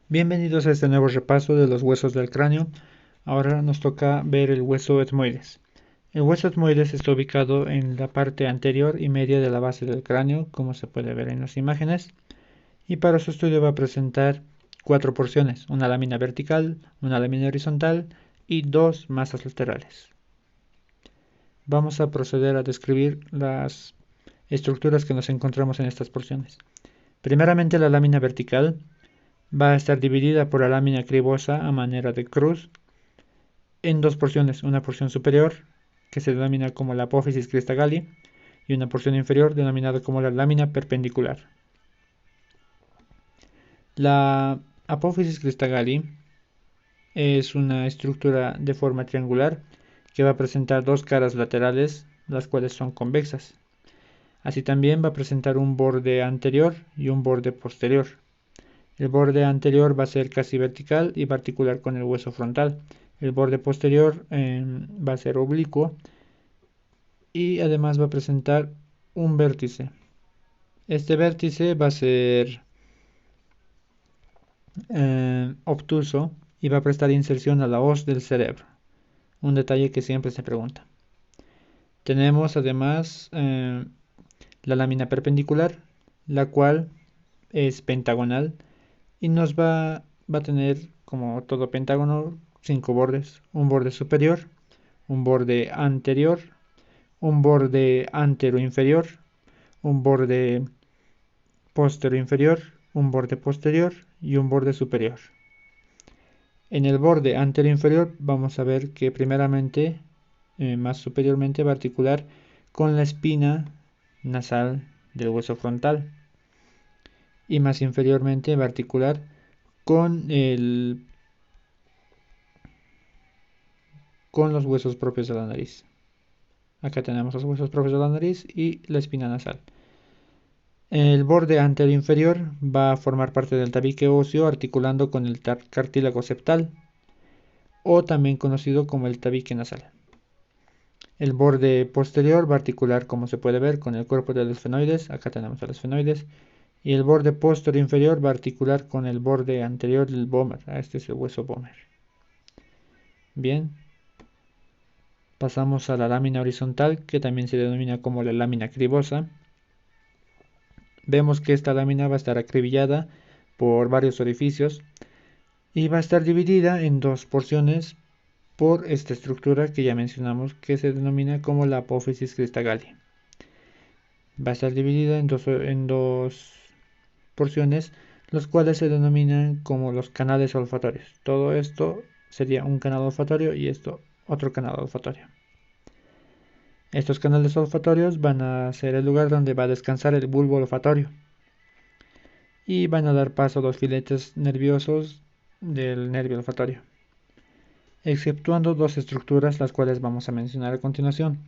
Bienvenidos a este nuevo repaso de los huesos del cráneo. Ahora nos toca ver el hueso etmoides. El hueso etmoides está ubicado en la parte anterior y media de la base del cráneo, como se puede ver en las imágenes, y para su estudio va a presentar cuatro porciones: una lámina vertical, una lámina horizontal y dos masas laterales. Vamos a proceder a describir las estructuras que nos encontramos en estas porciones. Primeramente, la lámina vertical va a estar dividida por la lámina cribosa a manera de cruz en dos porciones: una porción superior, que se denomina como la apófisis cristagalli, y una porción inferior denominada como la lámina perpendicular. La apófisis cristagalli es una estructura de forma triangular que va a presentar dos caras laterales, las cuales son convexas. Así también va a presentar un borde anterior y un borde posterior. El borde anterior va a ser casi vertical y va a articular con el hueso frontal. El borde posterior va a ser oblicuo y además va a presentar un vértice. Este vértice va a ser obtuso y va a prestar inserción a la hoz del cerebro. Un detalle que siempre se pregunta. Tenemos además la lámina perpendicular, la cual es pentagonal y va a tener, como todo pentágono, cinco bordes: un borde superior, un borde anterior, un borde antero inferior, un borde postero inferior, un borde posterior y un borde superior. En el borde antero inferior vamos a ver que primeramente, más superiormente, va a articular con la espina nasal del hueso frontal, y más inferiormente va a articular con los huesos propios de la nariz. Acá tenemos los huesos propios de la nariz y la espina nasal. El borde antero inferior va a formar parte del tabique óseo articulando con el cartílago septal, o también conocido como el tabique nasal. El borde posterior va a articular, como se puede ver, con el cuerpo del esfenoides. Acá tenemos el esfenoides. Y el borde posterior inferior va a articular con el borde anterior del vomer. Este es el hueso vomer. Bien, pasamos a la lámina horizontal, que también se denomina como la lámina cribosa. Vemos que esta lámina va a estar acribillada por varios orificios y va a estar dividida en dos porciones por esta estructura que ya mencionamos, que se denomina como la apófisis cristagalli. Va a estar dividida en dos porciones, los cuales se denominan como los canales olfatorios. Todo esto sería un canal olfatorio y esto otro canal olfatorio. Estos canales olfatorios van a ser el lugar donde va a descansar el bulbo olfatorio y van a dar paso a los filetes nerviosos del nervio olfatorio, exceptuando dos estructuras, las cuales vamos a mencionar a continuación,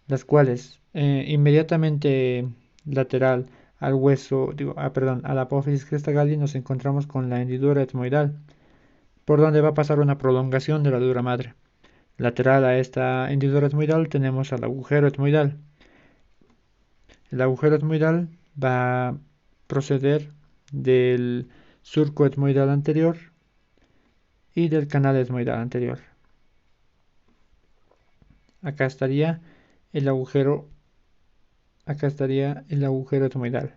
las cuales inmediatamente lateral al hueso, a la apófisis cristagalli, nos encontramos con la hendidura etmoidal, por donde va a pasar una prolongación de la dura madre. Lateral a esta hendidura etmoidal tenemos al agujero etmoidal. El agujero etmoidal va a proceder del surco etmoidal anterior y del canal etmoidal anterior. Acá estaría el agujero etmoidal.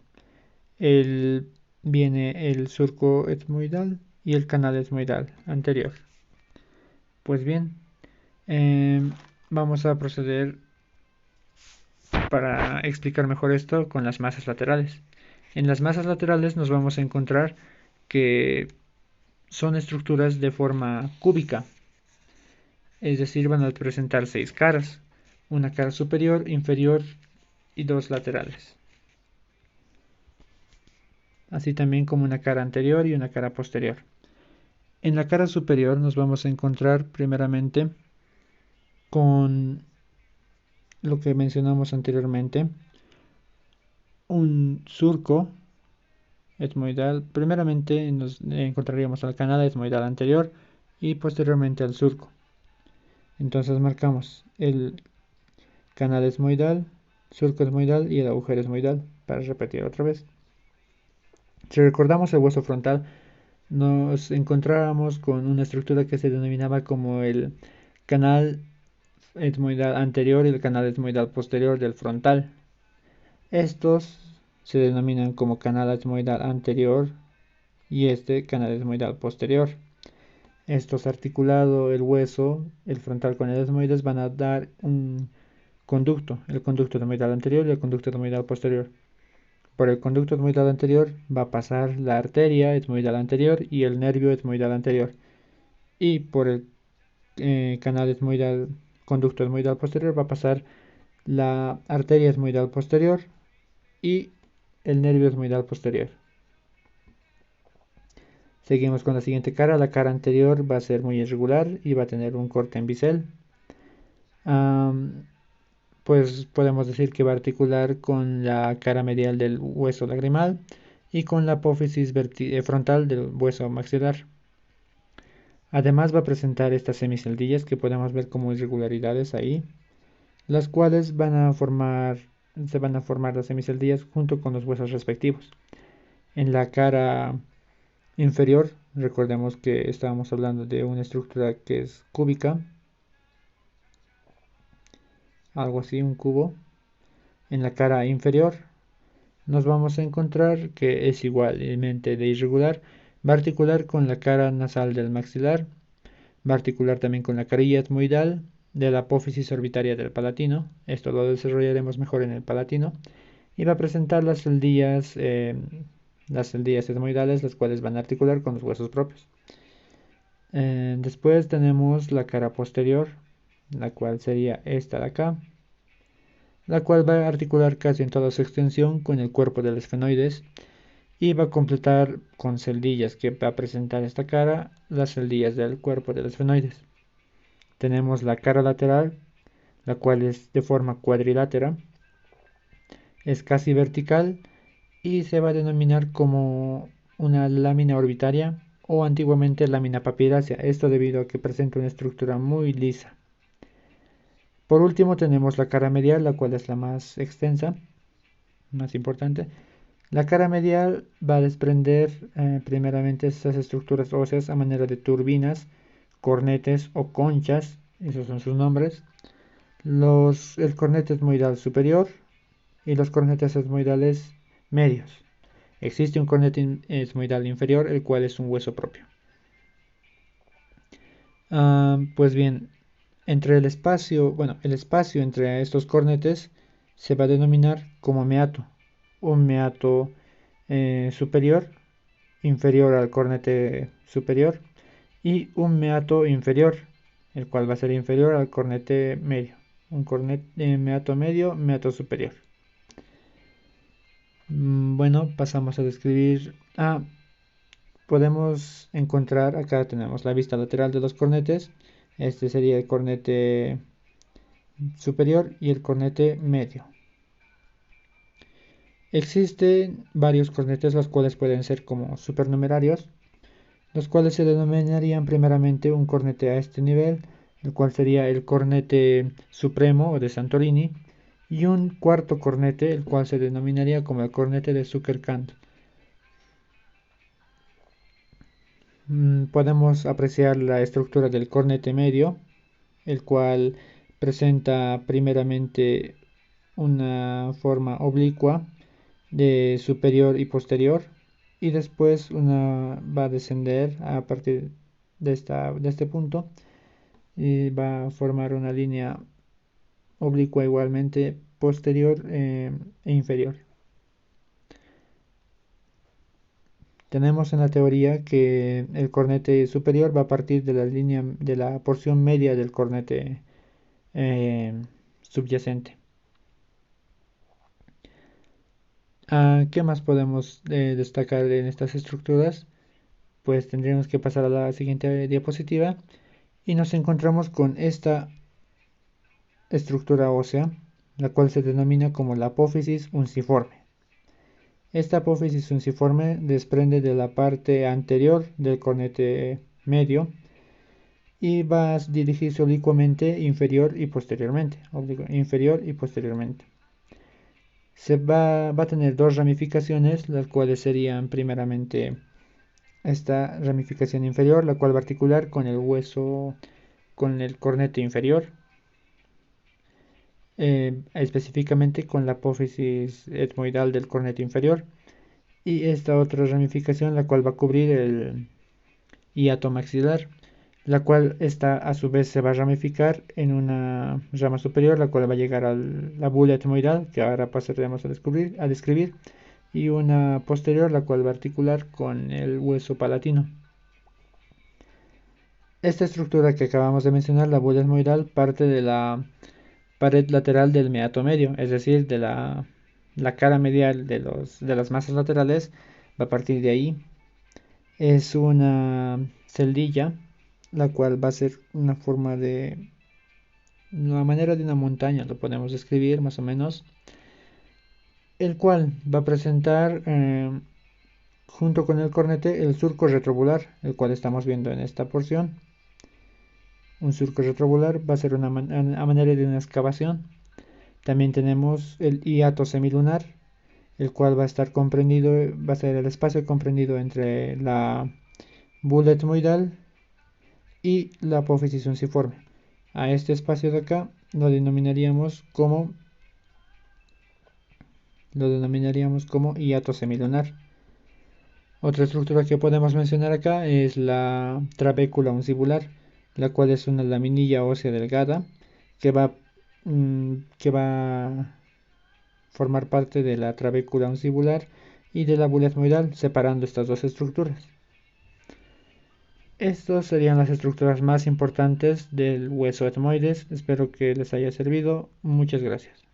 Viene el surco etmoidal y el canal etmoidal anterior. Pues bien, vamos a proceder para explicar mejor esto con las masas laterales. En las masas laterales nos vamos a encontrar que son estructuras de forma cúbica, es decir, van a presentar seis caras: una cara superior, inferior y dos laterales, así también como una cara anterior y una cara posterior. En la cara superior nos vamos a encontrar primeramente con lo que mencionamos anteriormente, un surco etmoidal. Primeramente nos encontraríamos al canal etmoidal anterior y posteriormente al surco. Entonces marcamos el canal etmoidal, surco etmoidal y el agujero etmoidal para repetir otra vez. Si recordamos el hueso frontal, nos encontrábamos con una estructura que se denominaba como el canal etmoidal anterior y el canal etmoidal posterior del frontal. Estos se denominan como canal etmoidal anterior y este canal etmoidal posterior. Estos articulado el hueso, el frontal con el etmoides van a dar un conducto, el conducto etmoidal anterior y el conducto etmoidal posterior. Por el conducto etmoidal anterior va a pasar la arteria etmoidal anterior y el nervio etmoidal anterior. Y por el canal etmoidal, conducto etmoidal posterior va a pasar la arteria etmoidal posterior y el nervio etmoidal posterior. Seguimos con la siguiente cara. La cara anterior va a ser muy irregular y va a tener un corte en bisel. Pues podemos decir que va a articular con la cara medial del hueso lagrimal y con la apófisis frontal del hueso maxilar. Además va a presentar estas semiceldillas que podemos ver como irregularidades ahí, las cuales se van a formar las semiceldillas junto con los huesos respectivos. En la cara inferior, recordemos que estábamos hablando de una estructura que es cúbica, algo así, un cubo. En la cara inferior nos vamos a encontrar que es igualmente de irregular, va a articular con la cara nasal del maxilar, va a articular también con la carilla etmoidal de la apófisis orbitaria del palatino, esto lo desarrollaremos mejor en el palatino, y va a presentar las celdillas etmoidales, las cuales van a articular con los huesos propios. Después tenemos la cara posterior, la cual sería esta de acá, la cual va a articular casi en toda su extensión con el cuerpo del esfenoides y va a completar con celdillas que va a presentar esta cara, las celdillas del cuerpo del esfenoides. Tenemos la cara lateral, la cual es de forma cuadrilátera, es casi vertical y se va a denominar como una lámina orbitaria o antiguamente lámina papirácea, esto debido a que presenta una estructura muy lisa. Por último tenemos la cara medial, la cual es la más extensa, más importante. La cara medial va a desprender primeramente estas estructuras óseas a manera de turbinas, cornetes o conchas, esos son sus nombres. El cornete etmoidal superior y los cornetes etmoidales medios. Existe un cornete etmoidal inferior, el cual es un hueso propio. Pues bien, el espacio entre estos cornetes se va a denominar como meato. Un meato superior, inferior al cornete superior, y un meato inferior, el cual va a ser inferior al cornete medio. Un meato medio, meato superior. Bueno, pasamos a describir. Podemos encontrar, acá tenemos la vista lateral de los cornetes. Este sería el cornete superior y el cornete medio. Existen varios cornetes, los cuales pueden ser como supernumerarios, los cuales se denominarían primeramente un cornete a este nivel, el cual sería el cornete supremo o de Santorini, y un cuarto cornete, el cual se denominaría como el cornete de Zuckerkant. Podemos apreciar la estructura del cornete medio, el cual presenta primeramente una forma oblicua de superior y posterior, y después va a descender a partir de este punto y va a formar una línea oblicua igualmente posterior e inferior. Tenemos en la teoría que el cornete superior va a partir de la línea de la porción media del cornete subyacente. ¿Qué más podemos destacar en estas estructuras? Pues tendríamos que pasar a la siguiente diapositiva y nos encontramos con esta estructura ósea, la cual se denomina como la apófisis unciforme. Esta apófisis unciforme desprende de la parte anterior del cornete medio y va a dirigirse oblicuamente inferior y posteriormente. Va a tener dos ramificaciones, las cuales serían primeramente esta ramificación inferior, la cual va a articular con el hueso, con el cornete inferior, específicamente con la apófisis etmoidal del cornete inferior, y esta otra ramificación, la cual va a cubrir el hiato maxilar, la cual esta a su vez se va a ramificar en una rama superior, la cual va a llegar a la bula etmoidal, que ahora pasaremos a describir, y una posterior, la cual va a articular con el hueso palatino. Esta estructura que acabamos de mencionar, la bula etmoidal, parte de la pared lateral del meato medio, es decir, de la cara medial de las masas laterales, va a partir de ahí. Es una celdilla, la cual va a ser una forma de, la manera de una montaña, lo podemos describir más o menos, el cual va a presentar junto con el cornete el surco retrobular, el cual estamos viendo en esta porción. Un surco retrobular va a ser a manera de una excavación. También tenemos el hiato semilunar, el cual va a estar comprendido, va a ser el espacio comprendido entre la bula etmoidal y la apófisis unciforme. A este espacio de acá lo denominaríamos como hiato semilunar. Otra estructura que podemos mencionar acá es la trabécula uncibular, la cual es una laminilla ósea delgada que va, que va a formar parte de la trabécula uncibular y de la bula etmoidal, separando estas dos estructuras. Estas serían las estructuras más importantes del hueso etmoides. Espero que les haya servido. Muchas gracias.